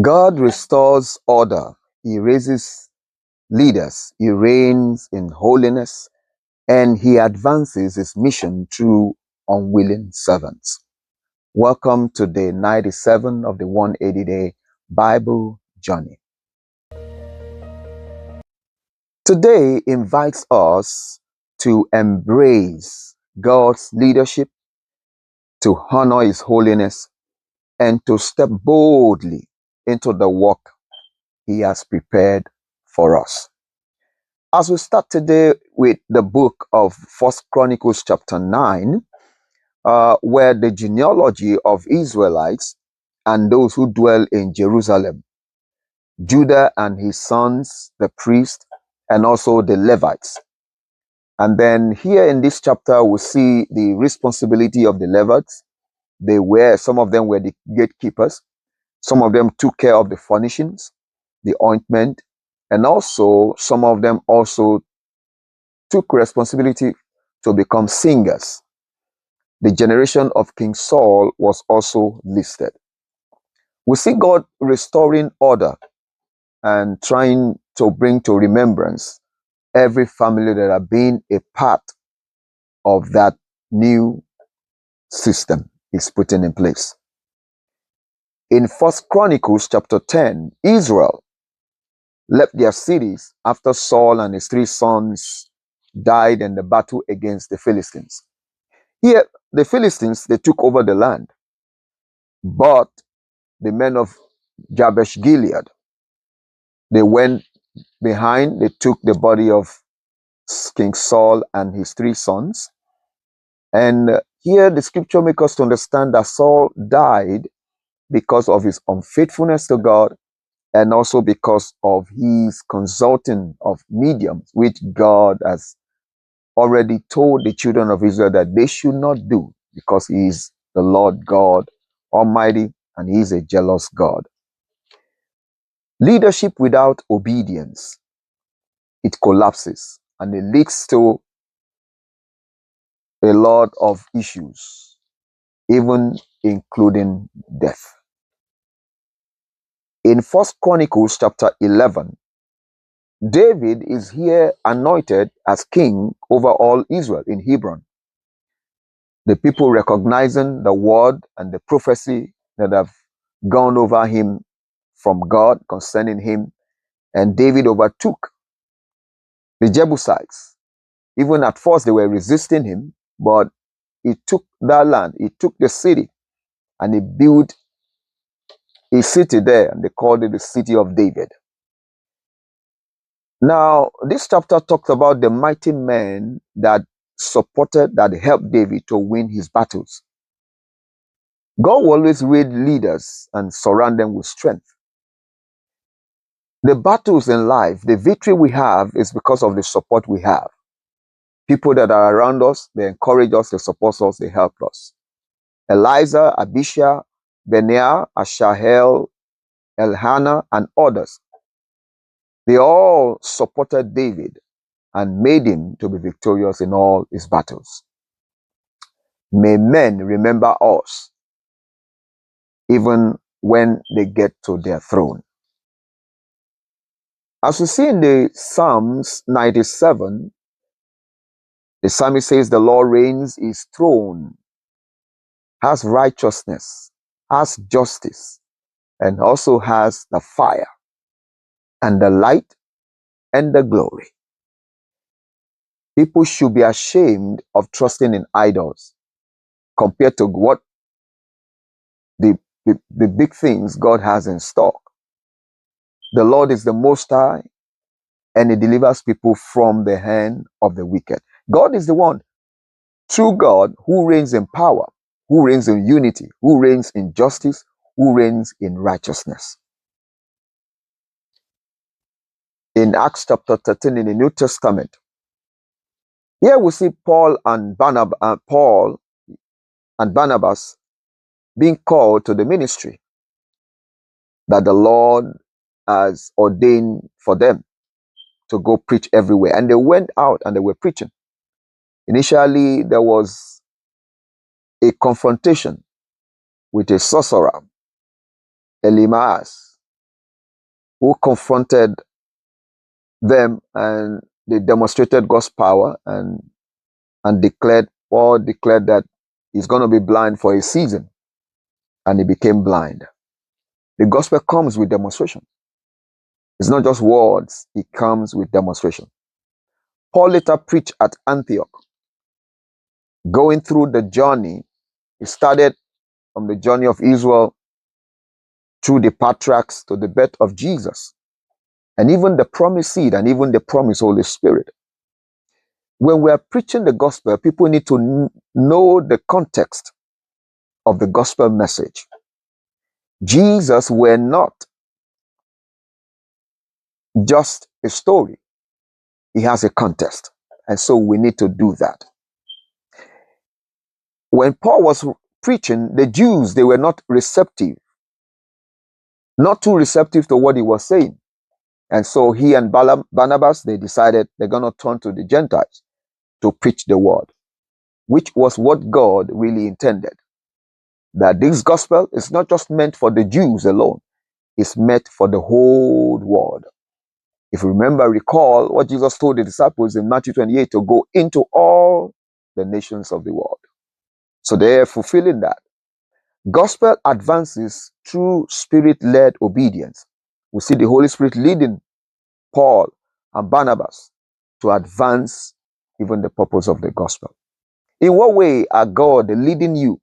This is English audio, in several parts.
God restores order. He raises leaders. He reigns in holiness, and he advances his mission through unwilling servants. Welcome to day 97 of the 180-day Bible journey. Today invites us to embrace God's leadership, to honor his holiness, and to step boldly into the work he has prepared for us. As we start today with the book of First Chronicles chapter 9, where the genealogy of Israelites and those who dwell in Jerusalem, Judah and his sons, the priests, and also the Levites. And then here in this chapter, we see the responsibility of the Levites. Some of them were the gatekeepers. Some of them took care of the furnishings, the ointment, and also some of them also took responsibility to become singers. The generation of King Saul was also listed. We see God restoring order and trying to bring to remembrance every family that have been a part of that new system is putting in place. In First Chronicles chapter 10, Israel left their cities after Saul and his 3 sons died in the battle against the Philistines. Here, the Philistines, they took over the land, but the men of Jabesh Gilead, they went behind, they took the body of King Saul and his 3 sons. And here the scripture makes us to understand that Saul died because of his unfaithfulness to God, and also because of his consulting of mediums, which God has already told the children of Israel that they should not do, because he is the Lord God Almighty and he is a jealous God. Leadership without obedience, it collapses and it leads to a lot of issues, even including death. In First Chronicles chapter 11, David is here anointed as king over all Israel in Hebron. The people recognizing the word and the prophecy that have gone over him from God concerning him, and David overtook the Jebusites. Even at first they were resisting him, but he took that land, he took the city, and he built a city there, and they called it the city of David. Now, this chapter talks about the mighty men that helped David to win his battles. God will always raise leaders and surround them with strength. The battles in life, the victory we have is because of the support we have. People that are around us, they encourage us, they support us, they help us. Eliza, Abishai, Benaiah, Ashahel, Elhana, and others, they all supported David and made him to be victorious in all his battles. May men remember us even when they get to their throne. As we see in the Psalms 97, the psalmist says, the Lord reigns, his throne has righteousness, has justice, and also has the fire and the light and the glory. People should be ashamed of trusting in idols compared to what the big things God has in stock. The Lord is the Most High, and he delivers people from the hand of the wicked. God is the one, true God, who reigns in power, who reigns in unity, who reigns in justice, who reigns in righteousness. In Acts chapter 13 in the New Testament, here we see Paul and Barnabas being called to the ministry that the Lord has ordained for them to go preach everywhere. And they went out and they were preaching. Initially, there was a confrontation with a sorcerer, Elimas, who confronted them, and they demonstrated God's power and Paul declared that he's going to be blind for a season, and he became blind. The gospel comes with demonstration. It's not just words, it comes with demonstration. Paul later preached at Antioch, going through the journey. He started from the journey of Israel through the patriarchs to the birth of Jesus, and even the promised seed and even the promised Holy Spirit. When we are preaching the gospel, people need to know the context of the gospel message. Jesus were not just a story. He has a context. And so we need to do that. When Paul was preaching, the Jews, they were not receptive, not too receptive to what he was saying. And so he and Barnabas, they decided they're going to turn to the Gentiles to preach the word, which was what God really intended. That this gospel is not just meant for the Jews alone. It's meant for the whole world. If you recall what Jesus told the disciples in Matthew 28, to go into all the nations of the world. So they're fulfilling that. Gospel advances through spirit-led obedience. We see the Holy Spirit leading Paul and Barnabas to advance even the purpose of the gospel. In what way are God leading you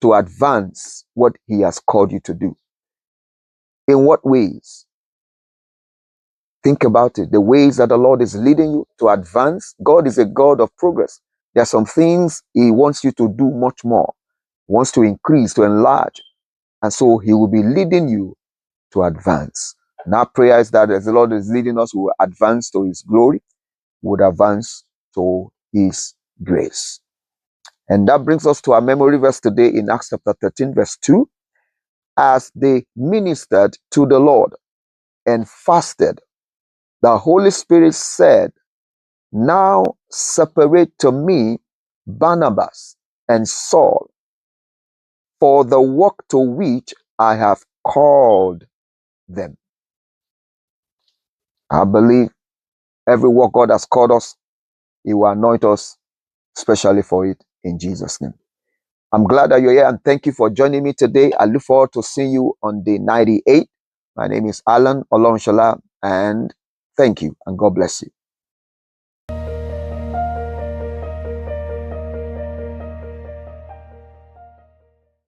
to advance what he has called you to do? In what ways? Think about it. The ways that the Lord is leading you to advance. God is a God of progress. There are some things he wants you to do much more. He wants to increase, to enlarge. And so he will be leading you to advance. And our prayer is that as the Lord is leading us, we will advance to his glory, we would advance to his grace. And that brings us to our memory verse today in Acts chapter 13, verse 2. As they ministered to the Lord and fasted, the Holy Spirit said, "Now separate to me Barnabas and Saul for the work to which I have called them." I believe every work God has called us, he will anoint us specially for it in Jesus' name. I'm glad that you're here, and thank you for joining me today. I look forward to seeing you on day 98. My name is Alan Olonshola, and thank you, and God bless you.